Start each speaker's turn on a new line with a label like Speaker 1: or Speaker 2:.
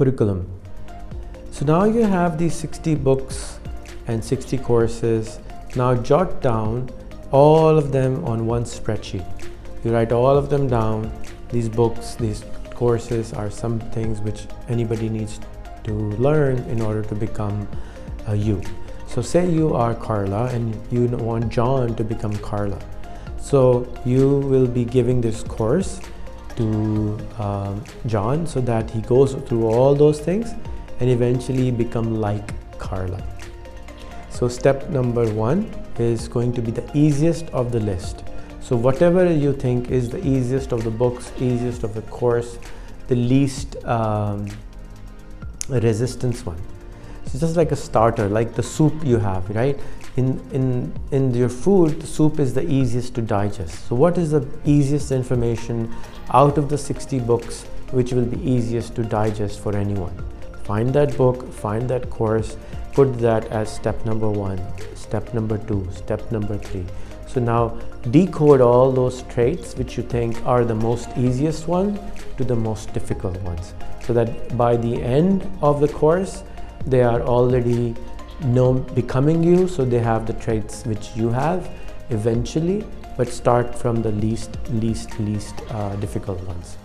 Speaker 1: curriculum. So now you have these 60 books and 60 courses. Now jot down all of them on one spreadsheet. You write all of them down. These books, these courses are some things which anybody needs to learn in order to become you. So say you are Carla and you want John to become Carla. So you will be giving this course to John so that he goes through all those things and eventually become like Carla. So step number 1 is going to be the easiest of the list. So whatever you think is the easiest of the books, easiest of the course, the least resistance one. So just like a starter, like the soup you have, right? In your food, the soup is the easiest to digest. So what is the easiest information out of the 60 books which will be easiest to digest for anyone? Find that book, find that course, put that as step number 1, step number 2, step number 3. So now decode all those traits which you think are the most easiest one to the most difficult ones, so that by the end of the course they are already becoming you, so they have the traits which you have eventually, but start from the least difficult ones.